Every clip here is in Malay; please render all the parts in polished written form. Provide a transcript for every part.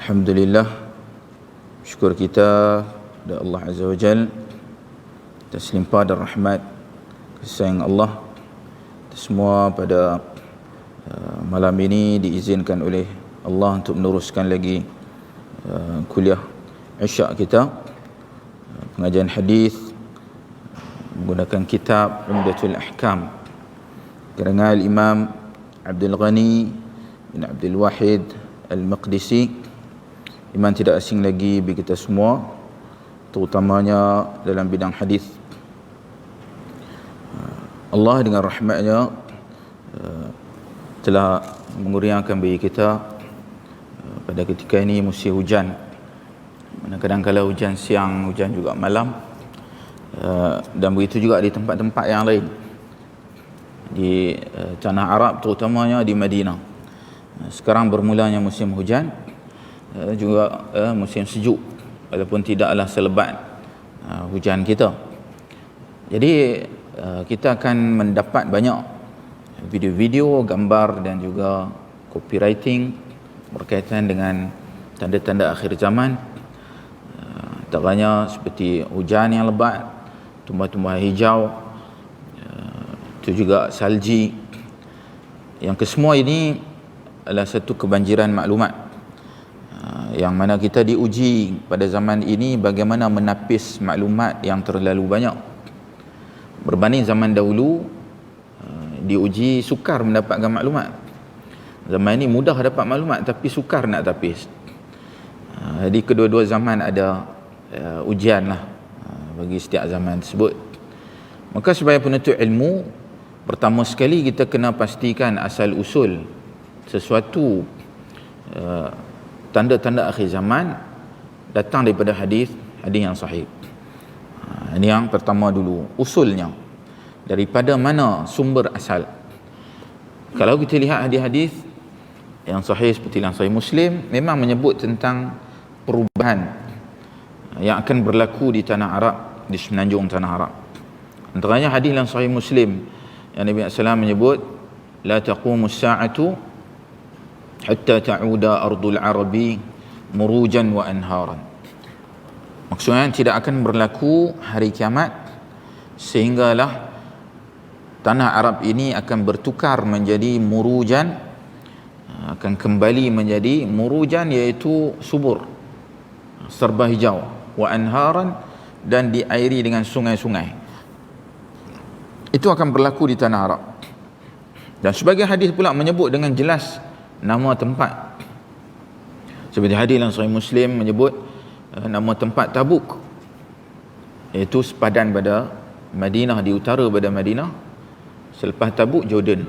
Alhamdulillah, syukur kita kepada Allah Azza wa Jal atas limpah dan rahmat kasih sayang Allah. Semua pada malam ini diizinkan oleh Allah untuk meneruskan lagi kuliah Isyak kita, pengajian hadis menggunakan kitab Umdatul Ahkam karangan Imam Abdul Ghani bin Abdul Wahid Al-Maqdisi. Iman tidak asing lagi bagi kita semua, terutamanya dalam bidang hadis. Allah dengan rahmatnya telah mengurniakan bagi kita pada ketika ini musim hujan. Kadang-kadang hujan siang, hujan juga malam, dan begitu juga di tempat-tempat yang lain di tanah Arab, terutamanya di Madinah. Sekarang bermulanya musim hujan, juga musim sejuk, walaupun tidaklah selebat hujan kita. Jadi kita akan mendapat banyak video-video, gambar dan juga copywriting berkaitan dengan tanda-tanda akhir zaman. Antaranya seperti hujan yang lebat, tumbuh-tumbuhan hijau, itu juga salji. Yang kesemua ini adalah satu kebanjiran maklumat yang mana kita diuji pada zaman ini bagaimana menapis maklumat yang terlalu banyak. Berbanding zaman dahulu, diuji sukar mendapatkan maklumat. Zaman ini mudah dapat maklumat tapi sukar nak tapis. Jadi kedua-dua zaman ada ujian lah bagi setiap zaman tersebut. Maka sebagai penuntut ilmu, pertama sekali kita kena pastikan asal usul sesuatu tanda-tanda akhir zaman datang daripada hadis yang sahih. Ini yang pertama dulu, usulnya. Daripada mana sumber asal. Kalau kita lihat hadis-hadis yang sahih seperti yang sahih Muslim, memang menyebut tentang perubahan yang akan berlaku di tanah Arab, di semenanjung tanah Arab. Antaranya hadis yang sahih Muslim yang Nabi SAW menyebut, la taqumus sa'atu hatta ta'uda ardul arabi murujan wa anharan. Maksudnya tidak akan berlaku hari kiamat sehinggalah tanah Arab ini akan bertukar menjadi murujan, akan kembali menjadi murujan, iaitu subur, serba hijau, wa anharan, dan diairi dengan sungai-sungai. Itu akan berlaku di tanah Arab. Dan sebagai hadis pula menyebut dengan jelas nama tempat. Seperti hadis yang sahih Muslim menyebut nama tempat Tabuk, iaitu sepadan pada Madinah, di utara pada Madinah. Selepas Tabuk, Jordan.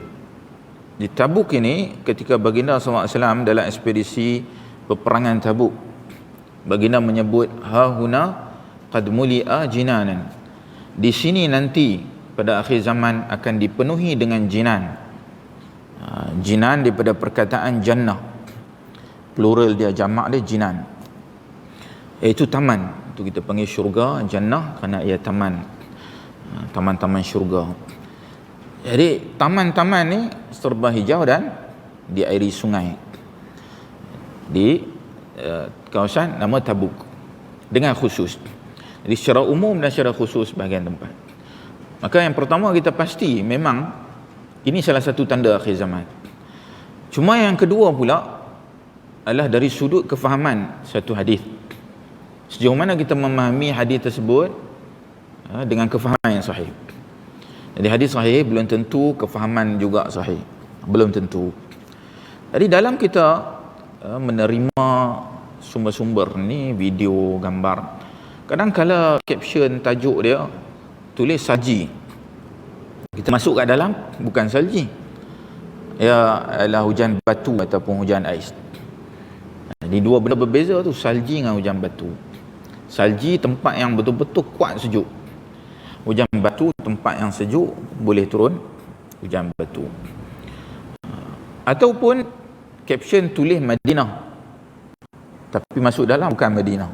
Di Tabuk ini, ketika baginda SAW dalam ekspedisi peperangan Tabuk, baginda menyebut hahuna qad muli'a jinanan. Di sini nanti pada akhir zaman akan dipenuhi dengan jinan. Jinan daripada perkataan jannah, plural dia, jamak dia jinan, iaitu taman. Itu kita panggil syurga jannah kerana ia taman, taman-taman syurga. Jadi taman-taman ni serba hijau dan diairi sungai di kawasan nama Tabuk dengan khusus. Jadi secara umum dan secara khusus bahagian tempat. Maka yang pertama kita pasti memang ini salah satu tanda akhir zaman. Cuma yang kedua pula adalah dari sudut kefahaman satu hadis. Sejauh mana kita memahami hadis tersebut dengan kefahaman yang sahih. Jadi hadis sahih belum tentu kefahaman juga sahih. Belum tentu. Jadi dalam kita menerima sumber-sumber ni, video, gambar, kadang-kala caption tajuk dia tulis salji. Kita masuk kat dalam, bukan salji, ya adalah hujan batu ataupun hujan ais. Jadi dua benda berbeza tu, salji dengan hujan batu. Salji tempat yang betul-betul kuat sejuk. Hujan batu tempat yang sejuk boleh turun hujan batu. Ataupun caption tulis Madinah tapi masuk dalam bukan Madinah.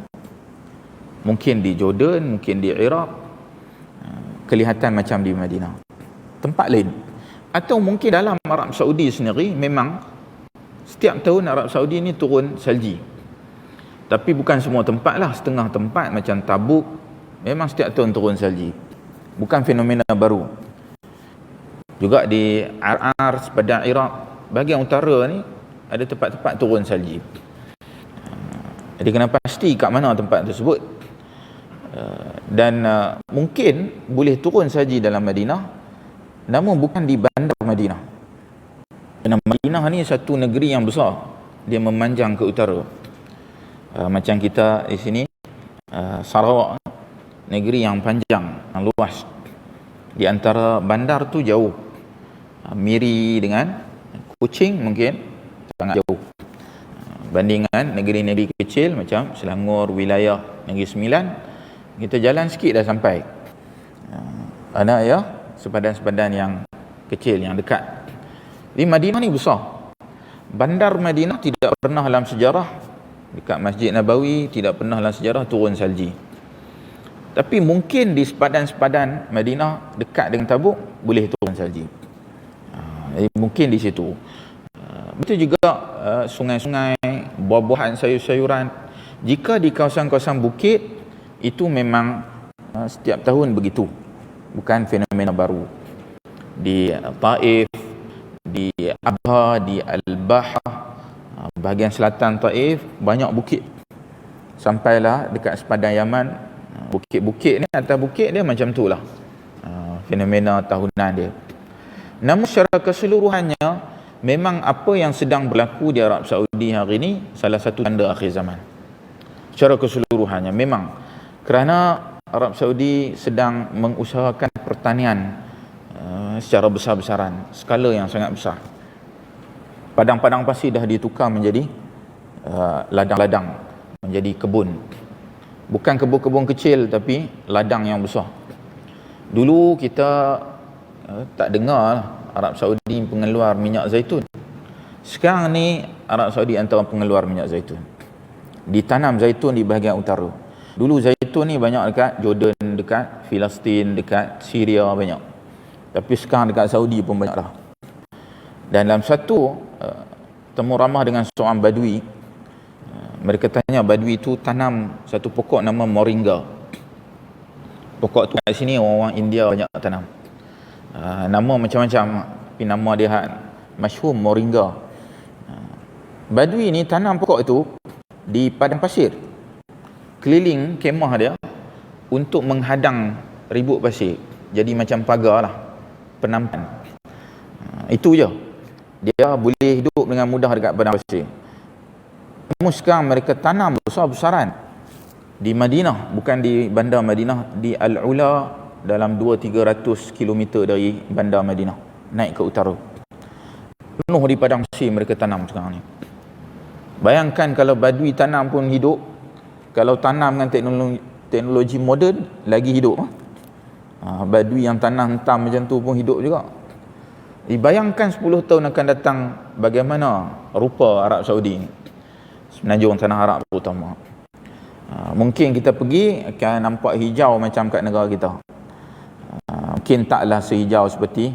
Mungkin di Jordan, mungkin di Iraq, kelihatan macam di Madinah, tempat lain. Atau mungkin dalam Arab Saudi sendiri memang setiap tahun Arab Saudi ni turun salji. Tapi bukan semua tempat lah, setengah tempat macam Tabuk memang setiap tahun turun salji. Bukan fenomena baru. Juga di Ar sepadan Iraq, bahagian utara ni ada tempat-tempat turun salji. Jadi kena pasti kat mana tempat tersebut. Dan mungkin boleh turun salji dalam Madinah, namun bukan di bandar Madinah. Kerana Madinah ni satu negeri yang besar, dia memanjang ke utara. Macam kita di sini, Sarawak, negeri yang panjang, yang luas. Di antara bandar tu jauh. Miri dengan Kuching mungkin sangat jauh. Bandingan negeri-negeri kecil macam Selangor, wilayah Negeri Sembilan, kita jalan sikit dah sampai. Ada ya sepadan-sepadan yang kecil, yang dekat. Di Madinah ni besar. Bandar Madinah tidak pernah dalam sejarah, dekat Masjid Nabawi tidak pernah dalam sejarah turun salji. Tapi mungkin di sepadan-sepadan Madinah dekat dengan Tabuk boleh turun salji. Jadi mungkin di situ. Betul juga sungai-sungai, buah-buahan, sayur-sayuran. Jika di kawasan-kawasan bukit, itu memang setiap tahun begitu. Bukan fenomena baru. Di Taif, di Abha, di Al-Baha, bahagian selatan Taif, banyak bukit. Sampailah dekat sepadan Yaman, bukit-bukit ni, atas bukit dia macam tu lah. Fenomena tahunan dia. Namun secara keseluruhannya, memang apa yang sedang berlaku di Arab Saudi hari ini salah satu tanda akhir zaman. Secara keseluruhannya memang, kerana Arab Saudi sedang mengusahakan pertanian secara besar-besaran, skala yang sangat besar. Padang-padang pasir dah ditukar menjadi ladang-ladang, menjadi kebun. Bukan kebun-kebun kecil, tapi ladang yang besar. Dulu kita tak dengar Arab Saudi pengeluar minyak zaitun. Sekarang ni Arab Saudi antara pengeluar minyak zaitun. Ditanam zaitun di bahagian utara. Dulu zaitun ni banyak dekat Jordan, dekat Palestin, dekat Syria banyak. Tapi sekarang dekat Saudi pun banyak dah. Dan dalam satu temu ramah dengan seorang Badui, mereka tanya Badui itu tanam satu pokok nama moringa. Pokok tu kat sini orang-orang India banyak tanam. Nama macam-macam, tapi nama dia masyhur moringa. Badui ni tanam pokok itu di padang pasir, keliling kemah dia untuk menghadang ribut pasir. Jadi macam pagar lah, penampan. Itu je. Dia boleh hidup dengan mudah dekat padang pasir. Namun sekarang mereka tanam besar-besaran di Madinah, bukan di bandar Madinah, di Al-Ula, dalam 200-300 km dari bandar Madinah, naik ke utara. Penuh di padang pasir mereka tanam sekarang ni. Bayangkan kalau Badui tanam pun hidup, kalau tanam dengan teknologi moden lagi hidup. Badui yang tanam hentam macam tu pun hidup juga. Bayangkan 10 tahun akan datang bagaimana rupa Arab Saudi ni, Semenanjung Tanah Arab terutama. Mungkin kita pergi akan nampak hijau macam kat negara kita. Mungkin taklah sehijau seperti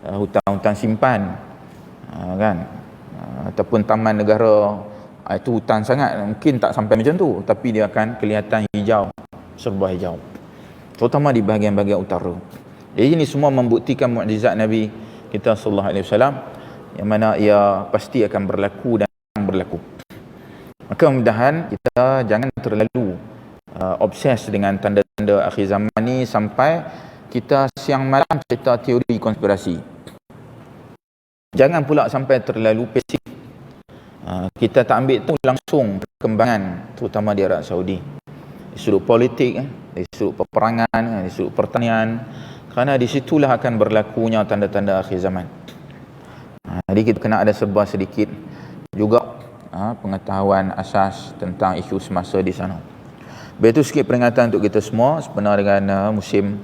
hutan-hutan simpan, kan, ataupun taman negara. Itu hutan sangat, mungkin tak sampai macam tu, tapi dia akan kelihatan hijau, serba hijau, terutama di bahagian-bahagian utara. Jadi ini semua membuktikan mukjizat Nabi kita sallallahu alaihi wasallam, yang mana ia pasti akan berlaku dan berlaku. Maka mudah-mudahan kita jangan terlalu obses dengan tanda-tanda akhir zaman ni sampai kita siang malam cerita teori konspirasi. Jangan pula sampai terlalu pasif. Kita tak ambil tu langsung perkembangan, terutama di Arab Saudi. Di sudut politik, di sudut peperangan, di sudut pertanian. Kerana di situlah akan berlakunya tanda-tanda akhir zaman. Jadi kita kena ada serba sedikit juga pengetahuan asas tentang isu semasa di sana. Begitu sikit peringatan untuk kita semua sebenar dengan musim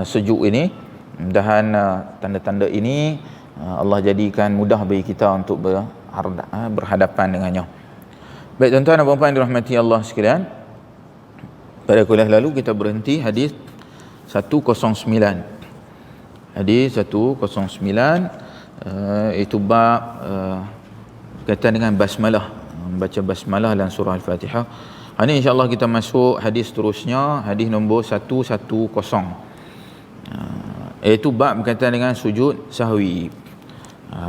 sejuk ini. Mudah-mudahan tanda-tanda ini Allah jadikan mudah bagi kita untuk berhadapan dengannya. Baik tuan-tuan dan puan-puan dirahmati Allah sekalian, pada kuliah lalu kita berhenti hadis 109. Hadis 109 itu bab kaitan dengan basmalah. membaca basmalah dan surah Al-Fatihah. Hari ini insya-Allah kita masuk hadis seterusnya, hadis nombor 110. Iaitu bab berkaitan dengan sujud sahwi.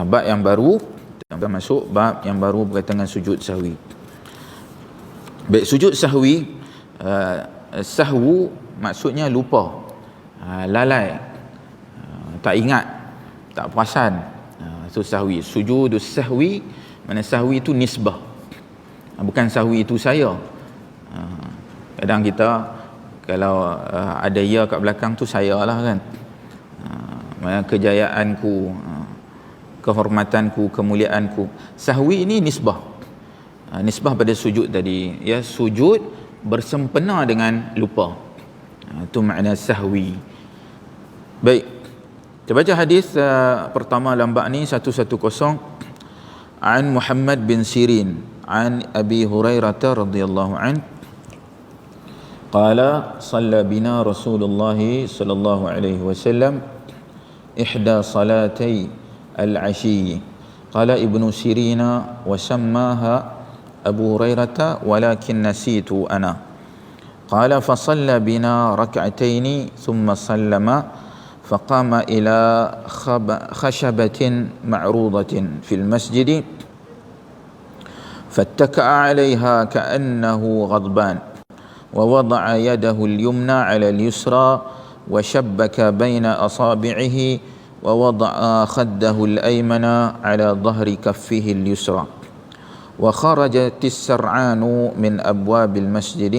Bab yang baru, kita masuk bab yang baru berkaitan dengan sujud sahwi. Baik, sujud sahwi, sahwu maksudnya lupa, lalai, tak ingat, tak perasan. Itu sahwi. Sujudus sahwi, mana sahwi itu nisbah, bukan sahwi itu saya. Kadang kita kalau ada ya kat belakang tu saya lah kan. Mana kejayaanku, kehormatanku, kemuliaanku. Sahwi ini nisbah, nisbah pada sujud tadi, ya, sujud bersempena dengan lupa. Itu makna sahwi. Baik, kita baca hadis pertama dalam bab ni 110. An Muhammad bin Sirin an Abi Hurairah radhiyallahu anhu qala shalla bina Rasulullah sallallahu alaihi wasallam ihda salatay al-'ashi. Qala Ibnu Sirina wa sammaha Abu Hurairah walakin nasitu ana. Qala fa shalla bina rak'ataini thumma sallama faqama ila khashabatin ma'rudatin fil masjid fattaka'a 'alayha ka'annahu ghadban ووضع يده اليمنى على اليسرى وشبك بين أصابعه ووضع خده الأيمن على ظهر كفه اليسرى وخرجت السرعان من أبواب المسجد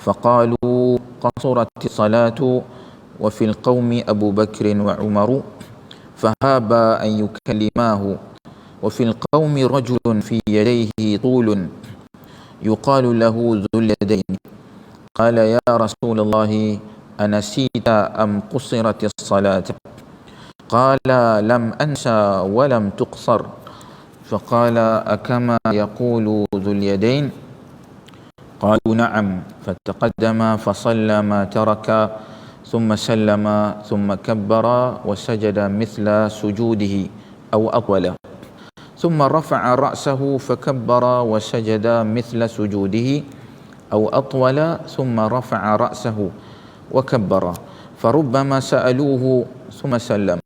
فقالوا قصرت الصلاة وفي القوم أبو بكر وعمر فهابا أن يكلماه وفي القوم رجل في يديه طول يقال له ذو اليدين قال يا رسول الله أنسيت أم قصرت الصلاة قال لم أنسى ولم تقصر فقال أكما يقول ذو اليدين قالوا نعم فتقدم فصلى ما ترك ثم سلم ثم كبر وسجد مثل سجوده أو أطول ثم رفع رأسه فكبر وسجد مثل سجوده أو أطول ثم رفع رأسه وكبر فربما سألوه ثم سلم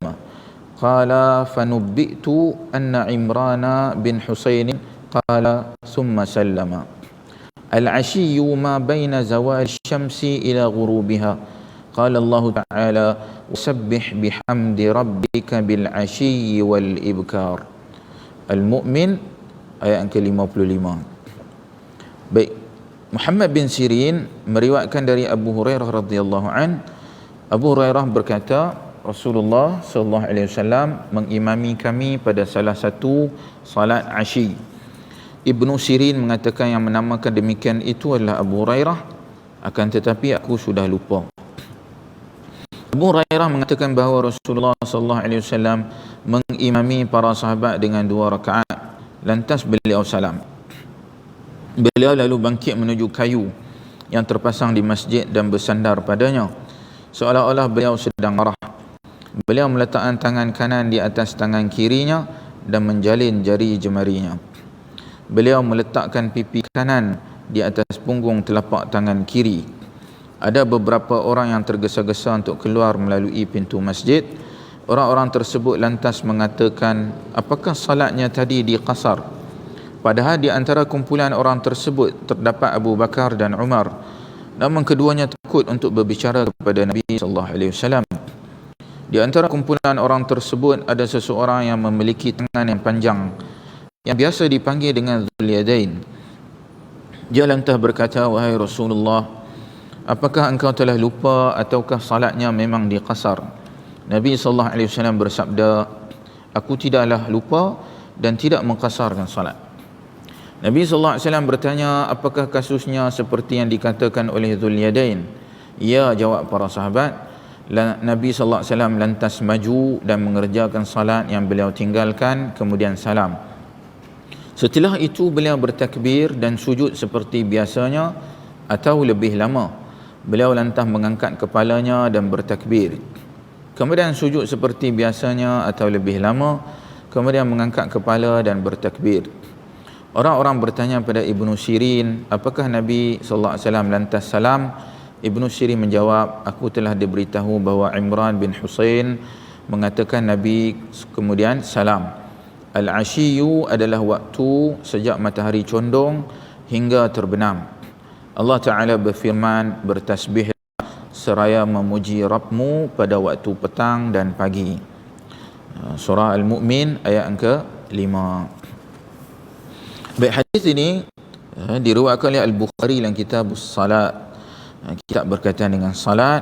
قال فنبئت أن عمران بن حسين قال ثم سلم العشي ما بين زوال الشمس إلى غروبها قال الله تعالى وسبح بحمد ربك بالعشي والإبكار. Al-Mu'min ayat yang ke-55. Baik, Muhammad bin Sirin meriwayatkan dari Abu Hurairah radhiyallahu an. Abu Hurairah berkata, Rasulullah sallallahu alaihi wasallam mengimami kami pada salah satu salat Asyi. Ibnu Sirin mengatakan yang menamakan demikian itu adalah Abu Hurairah, akan tetapi aku sudah lupa. Abu Hurairah mengatakan bahawa Rasulullah sallallahu alaihi wasallam mengimami para sahabat dengan 2 rakaat, lantas beliau salam. Beliau lalu bangkit menuju kayu yang terpasang di masjid dan bersandar padanya, seolah-olah beliau sedang marah. Beliau meletakkan tangan kanan di atas tangan kirinya dan menjalin jari jemarinya. Beliau meletakkan pipi kanan di atas punggung telapak tangan kiri. Ada beberapa orang yang tergesa-gesa untuk keluar melalui pintu masjid. Orang-orang tersebut lantas mengatakan, apakah salatnya tadi diqasar? Padahal di antara kumpulan orang tersebut terdapat Abu Bakar dan Umar. Namun keduanya takut untuk berbicara kepada Nabi sallallahu alaihi wasallam. Di antara kumpulan orang tersebut ada seseorang yang memiliki tangan yang panjang yang biasa dipanggil dengan Dzul Yadain. Dia lantas berkata, wahai Rasulullah, apakah engkau telah lupa ataukah salatnya memang diqasar? Nabi sallallahu alaihi wasallam bersabda, aku tidaklah lupa dan tidak mengqasarkan salat. Nabi sallallahu alaihi wasallam bertanya, apakah kasusnya seperti yang dikatakan oleh Dzul Yadain? Ya, jawab para sahabat. Nabi sallallahu alaihi wasallam lantas maju dan mengerjakan salat yang beliau tinggalkan, kemudian salam. Setelah itu beliau bertakbir dan sujud seperti biasanya atau lebih lama. Beliau lantas mengangkat kepalanya dan bertakbir, kemudian sujud seperti biasanya atau lebih lama, kemudian mengangkat kepala dan bertakbir. Orang-orang bertanya pada Ibnu Sirin, apakah Nabi sallallahu alaihi wasallam lantas salam? Ibnu Sirin menjawab, aku telah diberitahu bahawa Imran bin Husain mengatakan Nabi kemudian salam. Al-ashiyu adalah waktu sejak matahari condong hingga terbenam. Allah Ta'ala berfirman, bertasbih seraya memuji Rabbmu pada waktu petang dan pagi. Surah Al-Mu'min ayat yang ke-5. Baik, hadis ini diriwayatkan oleh Al-Bukhari dalam kitab salat, kitab berkaitan dengan salat.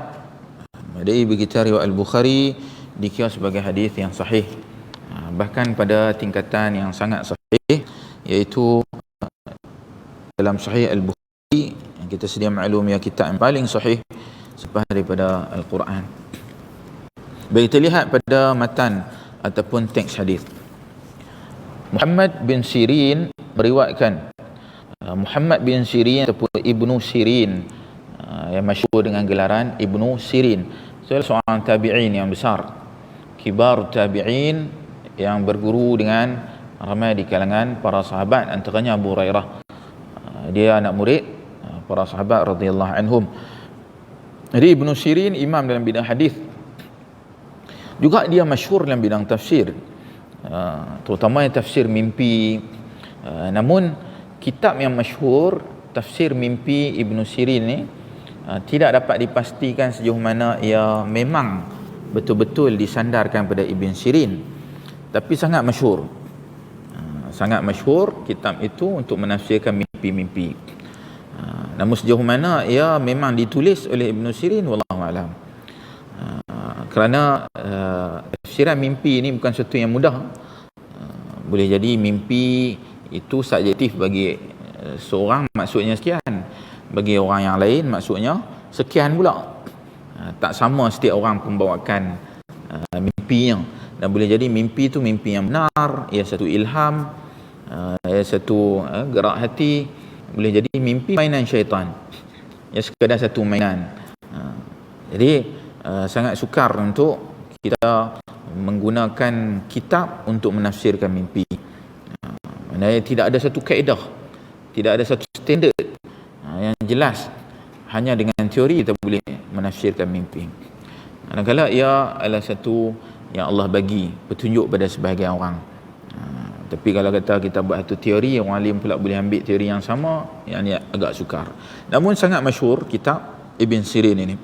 Dari kita riwayat Al-Bukhari dikira sebagai hadis yang sahih, bahkan pada tingkatan yang sangat sahih, iaitu dalam Sahih Al-Bukhari yang kita sedia maklum ya, kitab yang paling sahih selepas daripada Al-Quran. Baik, kita lihat pada matan ataupun teks hadis. Muhammad bin Sirin meriwayatkan, Muhammad bin Sirin ataupun Ibnu Sirin, yang masyhur dengan gelaran Ibnu Sirin, seorang tabi'in yang besar, kibar tabi'in yang berguru dengan ramai di kalangan para sahabat, antaranya Abu Hurairah. Dia anak murid para sahabat radhiyallahu anhum. Jadi Ibnu Sirin imam dalam bidang hadis, juga dia masyhur dalam bidang tafsir, terutama tafsir mimpi. Namun kitab yang masyhur tafsir mimpi Ibnu Sirin ni tidak dapat dipastikan sejauh mana ia memang betul-betul disandarkan pada Ibn Sirin, tapi sangat masyhur. Sangat masyhur kitab itu untuk menafsirkan mimpi-mimpi. Namun sejauh mana ia memang ditulis oleh Ibn Sirin, wallahu alam. Kerana tafsiran mimpi ini bukan sesuatu yang mudah. Boleh jadi mimpi itu subjektif bagi seorang, maksudnya sekian, bagi orang yang lain maksudnya sekian pula. Tak sama setiap orang pembawakan mimpinya, dan boleh jadi mimpi itu mimpi yang benar, ia satu ilham, ia satu gerak hati. Boleh jadi mimpi mainan syaitan, ia sekadar satu mainan. Jadi sangat sukar untuk kita menggunakan kitab untuk menafsirkan mimpi. Maksudnya tidak ada satu kaedah, tidak ada satu standard yang jelas. Hanya dengan teori kita boleh menafsirkan mimpi. Kadang-kadang ia adalah satu yang Allah bagi petunjuk pada sebahagian orang. Tapi kalau kata kita buat satu teori, orang alim pula boleh ambil teori yang sama, yang ni agak sukar. Namun sangat masyhur kitab Ibn Sirin ini.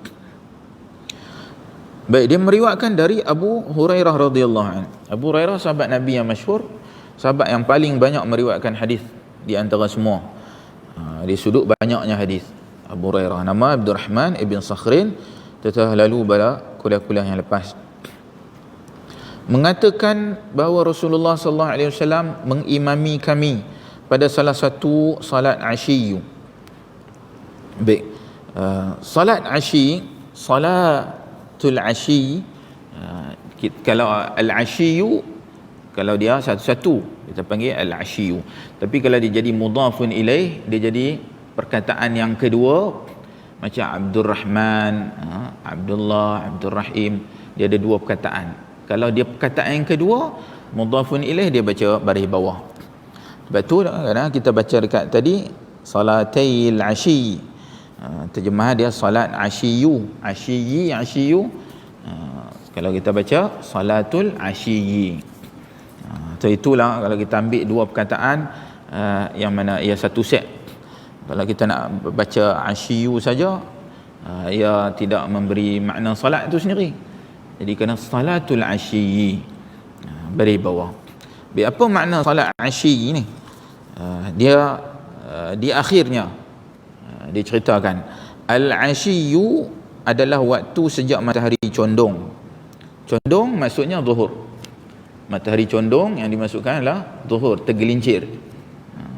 Baik, dia meriwayatkan dari Abu Hurairah radhiyallahu anhu. Abu Hurairah sahabat Nabi yang masyhur, sahabat yang paling banyak meriwayatkan hadis di antara semua. Di sudut banyaknya hadis. Abu Hurairah nama Abdul Rahman ibn Sakhrin, telah lalu pada kuliah-kuliah yang lepas, mengatakan bahawa Rasulullah sallallahu alaihi wasallam mengimami kami pada salah satu salat asyi. Baik, salat asyi, salatul asyi, kalau al-asyiyu, kalau dia satu-satu kita panggil al-asyiyu, tapi kalau dia jadi mudhafun ilaih, dia jadi perkataan yang kedua, macam Abdul Rahman, Abdullah, Abdul Rahim, dia ada dua perkataan. Kalau dia perkataan yang kedua mudhafun ilaih, dia baca baris bawah. Sebab tu kadang kita baca dekat tadi salatil asyi, terjemahan dia salat asyiyu, asyiyu. Kalau kita baca salatul asyiyi, itulah kalau kita ambil dua perkataan yang mana ia satu set. Kalau kita nak baca asyiyu saja, ia tidak memberi makna salat itu sendiri. Jadi kena salatul asyiyi, baris bawah. Apa makna salat asyiyi ni? Dia di akhirnya dia ceritakan al-asyiyu adalah waktu sejak matahari condong. Condong maksudnya zuhur. Matahari condong yang dimasukkan adalah zuhur, tergelincir.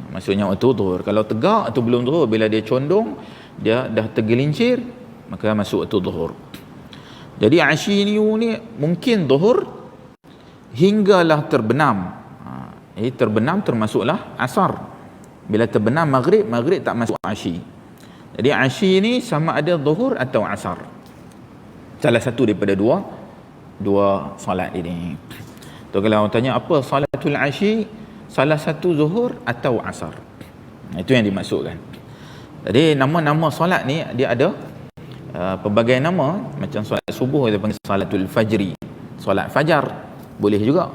Maksudnya waktu zuhur. Kalau tegak atau belum zuhur, bila dia condong, dia dah tergelincir, maka masuk waktu zuhur. Jadi asyiyu ni mungkin zuhur hinggalah terbenam. Terbenam termasuklah asar. Bila terbenam maghrib, maghrib tak masuk asyi. Jadi asyi ni sama ada zuhur atau asar, salah satu daripada dua salat ini. Tu kalau orang tanya apa salatul asyi, salah satu zuhur atau asar. Itu yang dimaksudkan. Jadi nama-nama solat ni dia ada pelbagai nama. Macam solat subuh kita panggil salatul fajri, solat fajar boleh juga.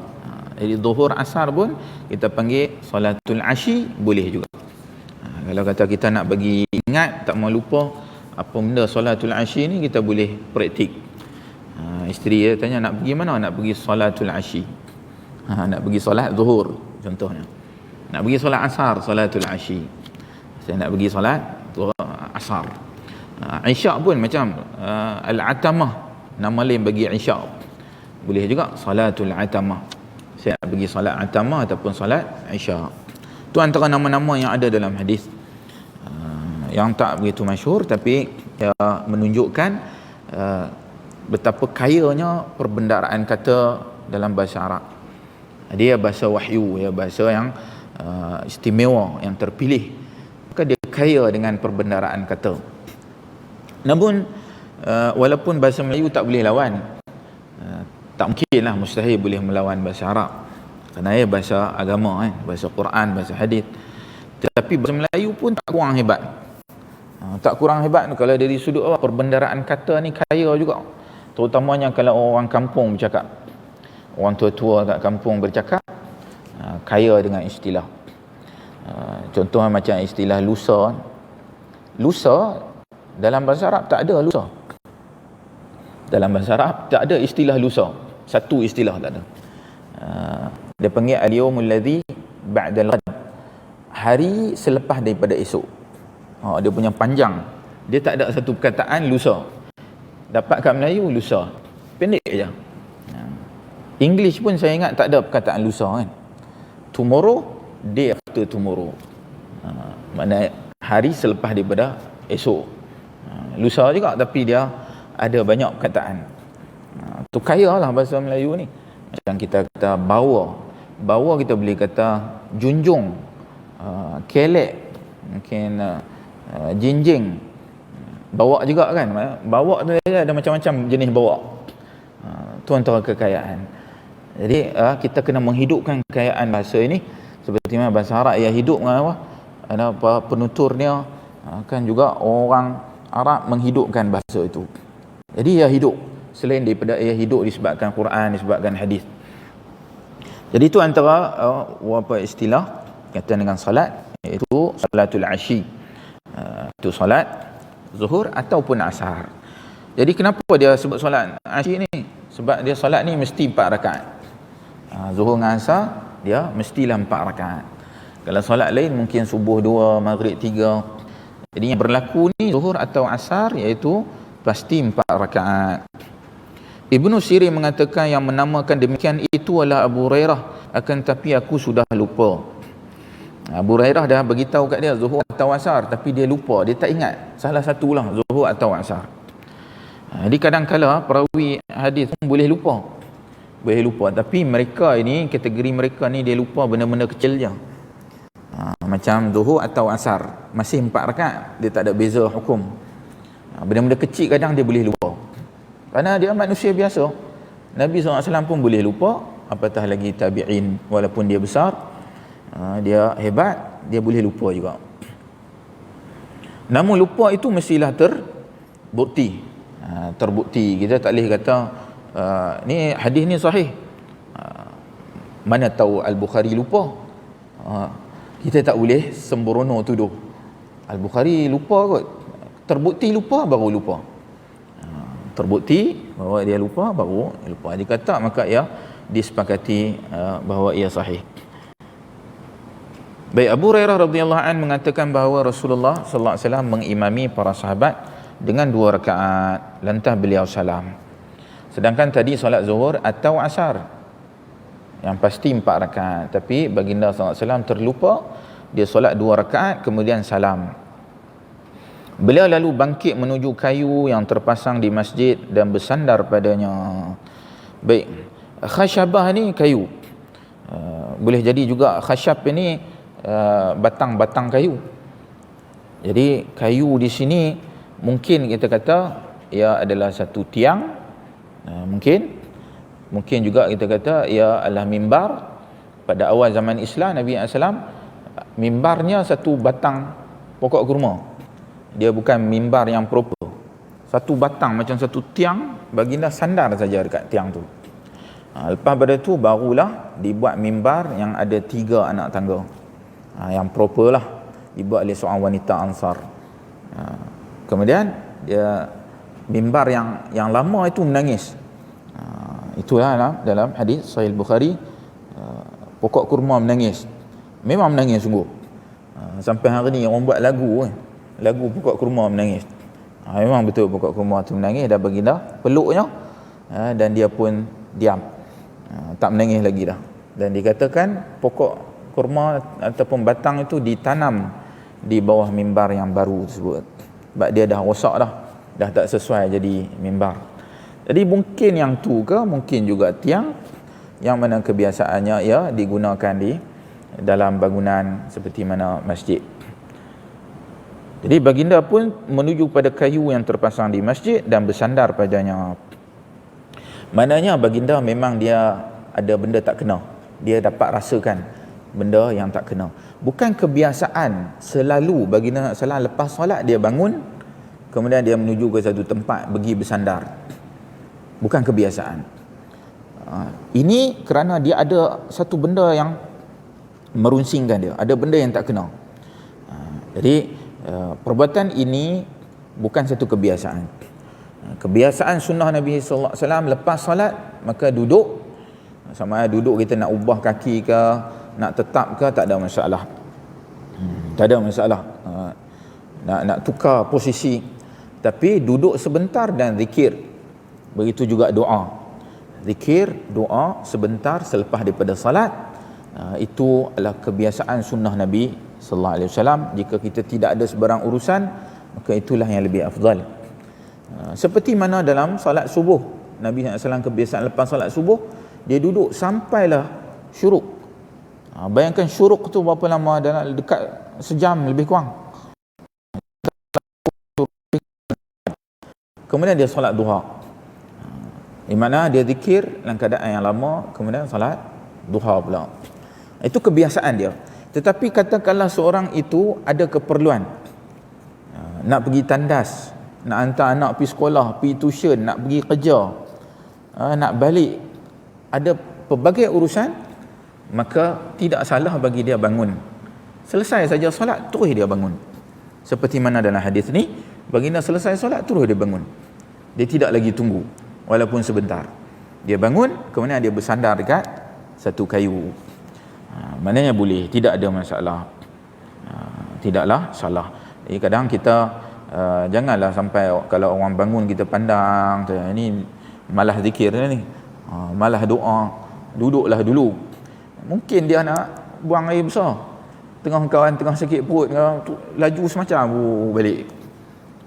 Jadi zuhur asar pun kita panggil salatul asyi boleh juga. Kalau kata kita nak bagi ingat, tak mau lupa apa benda salatul asyi ni, kita boleh praktik. Isteri dia tanya nak pergi mana, nak pergi salatul asyi. Nak pergi solat zuhur contohnya, nak pergi solat asar salatul asyi, saya nak pergi solat asar. Isyak pun macam al-atamah, nama lain bagi isyak boleh juga, salatul atamah, saya nak pergi solat atamah ataupun solat isyak. Itu antara nama-nama yang ada dalam hadis yang tak begitu masyhur, tapi menunjukkan betapa kayanya perbendaharaan kata dalam bahasa Arab. Dia bahasa wahyu, ya, bahasa yang istimewa, yang terpilih, maka dia kaya dengan perbendaharaan kata. Namun walaupun bahasa Melayu tak boleh lawan, tak mungkinlah, mustahil boleh melawan bahasa Arab, kerana ia bahasa agama, bahasa Quran, bahasa hadis. Tetapi bahasa Melayu pun tak kurang hebat. Tak kurang hebat kalau dari sudut perbendaharaan kata ni kaya juga. Terutamanya kalau orang kampung bercakap, orang tua-tua kat kampung bercakap, kaya dengan istilah. Contohnya macam istilah lusa. Lusa dalam bahasa Arab tak ada lusa. Dalam bahasa Arab tak ada istilah lusa. Satu istilah tak ada. Dia panggil al-yawmul ladzi ba'dal ghad, hari selepas daripada esok. Dia punya panjang. Dia tak ada satu perkataan lusa. Dapat kat Melayu lusa, pendek je. English pun saya ingat tak ada perkataan lusa kan. Tomorrow, day after tomorrow. Maknanya hari selepas daripada esok. Lusa juga, tapi dia ada banyak perkataan. Tu kaya lah bahasa Melayu ni. Macam kita kata bawa. Bawa kita boleh kata junjung, kelek, mungkin jinjing. Bawa juga kan. Bawa tu ada macam-macam jenis bawa. Tu antara kekayaan. Jadi kita kena menghidupkan kekayaan bahasa ini seperti mana bahasa Arab ia hidup dengan apa? Ada penuturnya kan juga orang Arab menghidupkan bahasa itu. Jadi ia hidup selain daripada ia hidup disebabkan Quran, disebabkan hadis. Jadi itu antara apa istilah kaitan dengan salat, iaitu salatul asyi. Itu salat zuhur ataupun asar. Jadi kenapa dia sebut solat asyi ni? Sebab dia solat ni mesti 4 rakaat. Zuhur dengan asar dia mestilah 4 rakaat. Kalau solat lain mungkin subuh 2, maghrib 3. Jadi yang berlaku ni zuhur atau asar iaitu pasti 4 rakaat. Ibnu Sirin mengatakan yang menamakan demikian itu adalah Abu Hurairah, akan tapi aku sudah lupa. Abu Hurairah dah beritahu kat dia zuhur atau asar, tapi dia lupa, dia tak ingat salah satulah zuhur atau asar. Jadi kadang-kala perawi hadis pun boleh lupa. Boleh lupa, tapi mereka ini, kategori mereka ni dia lupa benda-benda kecil je. Macam zuhur atau asar masih 4 rakaat, dia tak ada beza hukum. Benda-benda kecil kadang dia boleh lupa, kerana dia manusia biasa. Nabi SAW pun boleh lupa, apatah lagi tabi'in, walaupun dia besar, dia hebat, dia boleh lupa juga. Namun lupa itu mestilah terbukti. Terbukti, kita tak boleh kata ni hadis ni sahih, mana tahu Al-Bukhari lupa. Kita tak boleh sembrono tuduh Al-Bukhari lupa kot. Terbukti lupa baru lupa. Terbukti bahawa dia lupa baru lupa. Jika tak, maka ia disepakati bahawa ia sahih. Baik, Abu Hurairah radhiyallahu anhu mengatakan bahawa Rasulullah sallallahu alaihi wasallam mengimami para sahabat dengan 2 rakaat, lantas beliau salam. Sedangkan tadi solat zuhur atau asar yang pasti 4 rakaat, tapi baginda sallallahu alaihi wasallam terlupa, dia solat 2 rakaat kemudian salam. Beliau lalu bangkit menuju kayu yang terpasang di masjid dan bersandar padanya. Baik, khasyabah ni kayu, boleh jadi juga khasyab ini batang-batang kayu. Jadi kayu di sini mungkin kita kata ia adalah satu tiang, mungkin juga kita kata ia adalah mimbar, pada awal zaman Islam, Nabi SAW mimbarnya satu batang pokok kurma. Dia bukan mimbar yang proper, satu batang macam satu tiang, baginda sandar saja dekat tiang tu. Lepas pada tu barulah dibuat mimbar yang ada 3 anak tangga, yang proper lah, dibuat oleh seorang wanita Ansar. Kemudian dia mimbar yang lama itu menangis. Itulah dalam hadis Sahih Bukhari, pokok kurma menangis. Memang menangis sungguh. Sampai hari ni orang buat lagu pokok kurma menangis. Memang betul pokok kurma tu menangis, dan baginda peluknya, dan dia pun diam, tak menangis lagi dah. Dan dikatakan pokok kurma ataupun batang itu ditanam di bawah mimbar yang baru tersebut, sebab dia dah rosak dah tak sesuai jadi mimbar. Jadi mungkin yang tu ke, mungkin juga tiang yang mana kebiasaannya ia digunakan di dalam bangunan seperti mana masjid. Jadi baginda pun menuju pada kayu yang terpasang di masjid dan bersandar padanya. Maknanya baginda memang dia ada benda tak kena, dia dapat rasakan benda yang tak kena. Bukan kebiasaan selalu baginda SAW lepas solat dia bangun, kemudian dia menuju ke satu tempat pergi bersandar. Bukan kebiasaan. Ini kerana dia ada satu benda yang merunsingkan dia, ada benda yang tak kena. Jadi perbuatan ini bukan satu kebiasaan. Kebiasaan sunnah Nabi sallallahu alaihi wasallam lepas solat maka duduk, sama ada duduk kita nak ubah kaki ke, nak tetap ke, tak ada masalah. Tak ada masalah. Nak tukar posisi, tapi duduk sebentar dan zikir. Begitu juga doa. Zikir, doa sebentar selepas daripada salat. Itu adalah kebiasaan sunnah Nabi sallallahu alaihi wasallam. Jika kita tidak ada sebarang urusan, maka itulah yang lebih afdal. Seperti mana dalam salat subuh, Nabi SAW kebiasaan lepas salat subuh dia duduk sampailah syuruk. Bayangkan syuruk tu berapa lama, dalam dekat sejam lebih kurang. Kemudian dia salat duha, di mana dia zikir dalam keadaan yang lama, kemudian salat duha pula. Itu kebiasaan dia. Tetapi katakanlah seorang itu ada keperluan, nak pergi tandas, nak hantar anak pergi sekolah, pergi tuition, nak pergi kerja, nak balik, ada pelbagai urusan, maka tidak salah bagi dia bangun. Selesai saja solat, terus dia bangun. Seperti mana dalam hadis ni, baginda selesai solat, terus dia bangun. Dia tidak lagi tunggu, walaupun sebentar. Dia bangun, kemudian dia bersandar dekat satu kayu. Maknanya boleh, tidak ada masalah. Tidaklah salah. Jadi kadang kita janganlah sampai kalau orang bangun kita pandang, ini malah zikir ni, malah doa, duduklah dulu. Mungkin dia nak buang air besar, tengah kawan tengah sakit perut, laju semacam balik,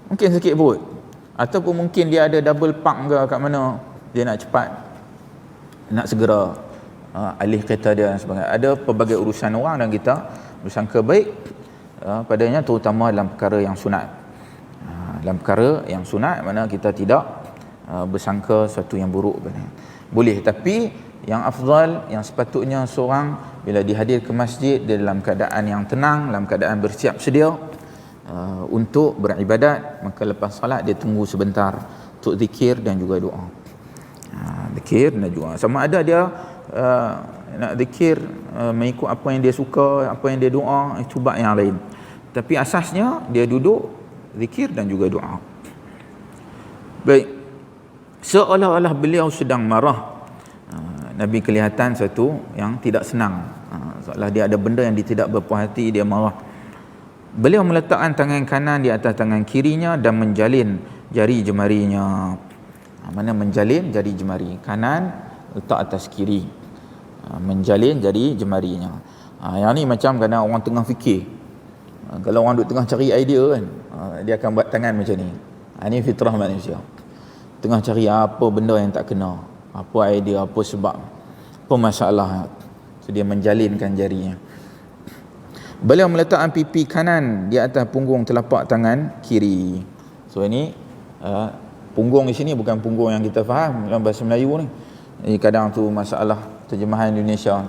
mungkin sakit perut. Ataupun mungkin dia ada double park ke kat mana, dia nak cepat, nak segera alih kereta dia dan sebagainya. Ada pelbagai urusan orang dan kita bersangka baik padanya, terutama dalam perkara yang sunat. Dalam perkara yang sunat, mana kita tidak bersangka sesuatu yang buruk. Boleh, tapi yang afdal, yang sepatutnya seorang bila dihadir ke masjid, dia dalam keadaan yang tenang, dalam keadaan bersiap sedia untuk beribadat, maka lepas salat dia tunggu sebentar untuk zikir dan juga doa. Zikir dan doa, sama ada dia nak zikir mengikut apa yang dia suka, apa yang dia doa, itu bab yang lain. Tapi asasnya dia duduk zikir dan juga doa. Baik, seolah-olah beliau sedang marah. Nabi kelihatan satu yang tidak senang, seolah dia ada benda yang dia tidak berpuas hati, dia marah. Beliau meletakkan tangan kanan di atas tangan kirinya dan menjalin jari jemarinya. Mana menjalin jari jemari, kanan letak atas kiri, menjalin jari jemarinya. Yang ni macam kadang orang tengah fikir, kalau orang duk tengah cari idea kan, dia akan buat tangan macam ni. Ini fitrah manusia, tengah cari apa benda yang tak kena, apa idea, apa sebab, apa masalah, so dia menjalinkan jarinya. Beliau meletakkan pipi kanan di atas punggung telapak tangan kiri. So ini punggung di sini bukan punggung yang kita faham dalam bahasa Melayu ni. Ini kadang tu masalah terjemahan Indonesia.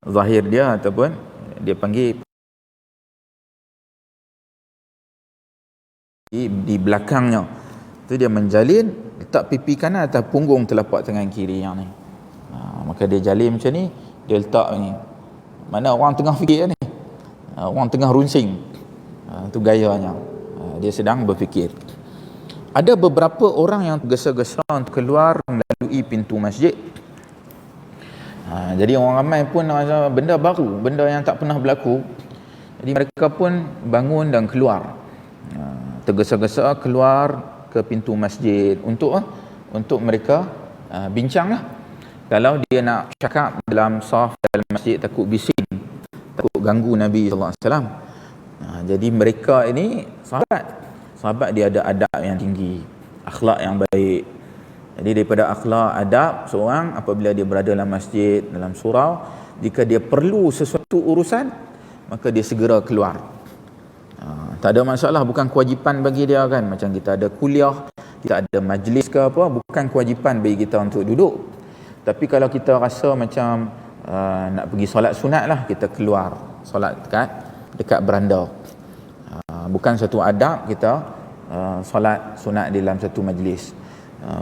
zahir dia ataupun dia panggil di belakangnya tu dia menjalin, letak pipi kanan atas punggung telapak tangan kiri yang ni. Maka dia jalin macam ni, dia letak ni. Mana orang tengah fikir ni, orang tengah runsing, tu gayanya. Dia sedang berfikir. Ada beberapa orang yang tergesa-gesa untuk keluar melalui pintu masjid. Jadi orang ramai pun rasa benda baru, benda yang tak pernah berlaku. Jadi mereka pun bangun dan keluar, tergesa-gesa keluar ke pintu masjid untuk mereka bincang lah. Kalau dia nak cakap dalam saf dalam masjid, takut bising, takut ganggu Nabi SAW. Jadi mereka ini sahabat dia ada adab yang tinggi, akhlak yang baik. Jadi daripada akhlak adab seorang, apabila dia berada dalam masjid, dalam surau, jika dia perlu sesuatu urusan, maka dia segera keluar. Tak ada masalah, bukan kewajipan bagi dia kan. Macam kita ada kuliah, kita ada majlis ke apa, bukan kewajipan bagi kita untuk duduk. Tapi kalau kita rasa macam nak pergi solat sunat lah, kita keluar solat dekat beranda. Bukan satu adab kita solat sunat di dalam satu majlis.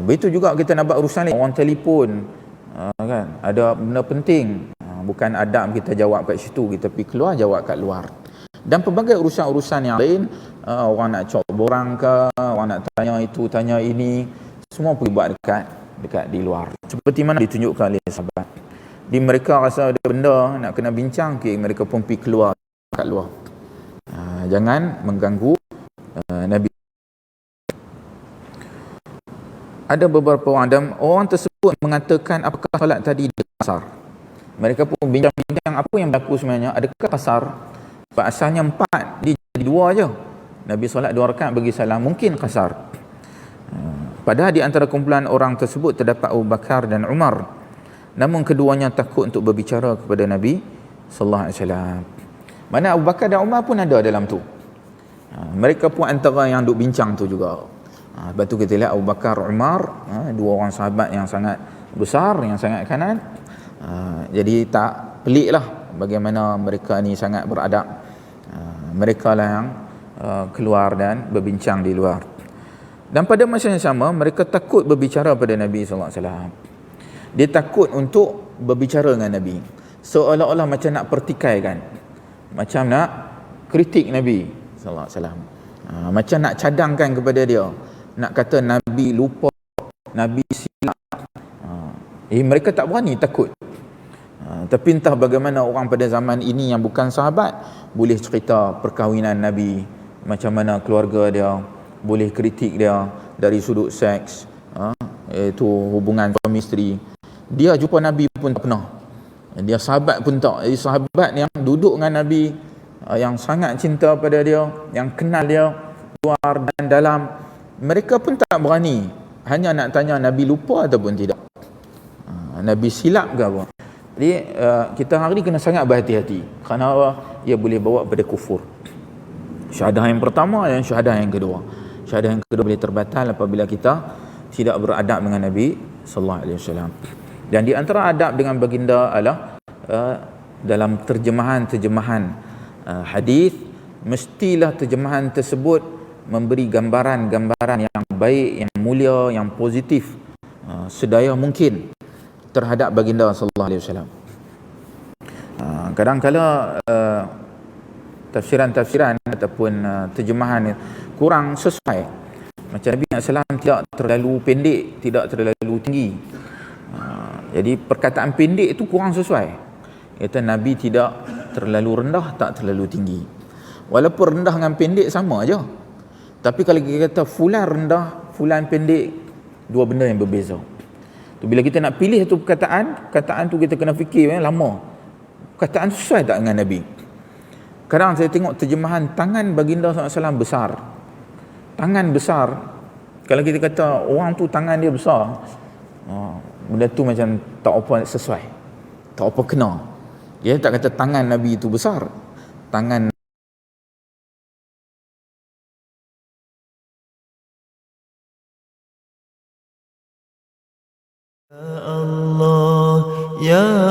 Begitu juga kita nak buat urusan lain, orang telefon kan, ada benda penting, bukan adab kita jawab kat situ, kita pergi keluar jawab kat luar. Dan pelbagai urusan-urusan yang lain, orang nak cop borang ke, orang nak tanya itu tanya ini, semua pergi buat dekat di luar, seperti mana ditunjukkan oleh sahabat. Di mereka rasa ada benda nak kena bincang, mereka pun pergi keluar kat luar. Jangan mengganggu Nabi. Ada beberapa orang tersebut mengatakan, apakah solat tadi kasar? Mereka pun bincang-bincang apa yang berlaku sebenarnya, adakah kasar? Sebab asalnya 4, dia jadi 2 je. Nabi solat 2 rakaat bagi salam, mungkin kasar. Padahal di antara kumpulan orang tersebut terdapat Abu Bakar dan Umar, namun keduanya takut untuk berbicara kepada Nabi sallallahu alaihi wasallam. Mana Abu Bakar dan Umar pun ada dalam tu. Mereka pun antara yang duk bincang tu juga. Lepas tu kita lihat Abu Bakar, Umar, 2 orang sahabat yang sangat besar, yang sangat kanan. Jadi tak pelik lah bagaimana mereka ni sangat beradab. Mereka lah yang keluar dan berbincang di luar. Dan pada masa yang sama, mereka takut berbicara pada Nabi SAW. Dia takut untuk berbicara dengan Nabi, seolah-olah macam nak pertikaikan, macam nak kritik Nabi SAW, macam nak cadangkan kepada dia, nak kata Nabi lupa, Nabi silap. Mereka tak berani, takut. Tapi entah bagaimana orang pada zaman ini yang bukan sahabat boleh cerita perkahwinan Nabi, macam mana keluarga dia, boleh kritik dia dari sudut seks, iaitu hubungan suami isteri. Dia jumpa Nabi pun tak pernah, dia sahabat pun tak. Jadi sahabat yang duduk dengan Nabi, yang sangat cinta pada dia, yang kenal dia luar dan dalam, mereka pun tak berani, hanya nak tanya Nabi lupa ataupun tidak, Nabi silap ke apa. Jadi kita hari ni kena sangat berhati-hati, kerana apa? Ia boleh bawa pada kufur. Syahadah yang pertama dan syahadah yang kedua. Syahadah yang kedua boleh terbatal apabila kita tidak beradab dengan Nabi sallallahu alaihi wasallam. Dan di antara adab dengan baginda adalah dalam terjemahan hadis, mestilah terjemahan tersebut memberi gambaran-gambaran yang baik, yang mulia, yang positif sedaya mungkin terhadap baginda sallallahu alaihi wasallam. Kadang-kala tafsiran-tafsiran ataupun terjemahan kurang sesuai. Macam Nabi SAW tidak terlalu pendek, tidak terlalu tinggi. Jadi perkataan pendek itu kurang sesuai. Kata Nabi tidak terlalu rendah, tak terlalu tinggi. Walaupun rendah dengan pendek sama aja. Tapi kalau kita kata fulan rendah, fulan pendek, dua benda yang berbeza. Tu bila kita nak pilih satu perkataan tu kita kena fikir lama. Perkataan sesuai tak dengan Nabi? Kadang saya tengok terjemahan tangan baginda SAW besar. Tangan besar, kalau kita kata orang tu tangan dia besar, benda tu macam tak apa sesuai, tak apa kena. Dia tak kata tangan Nabi itu besar, tangan Allah ya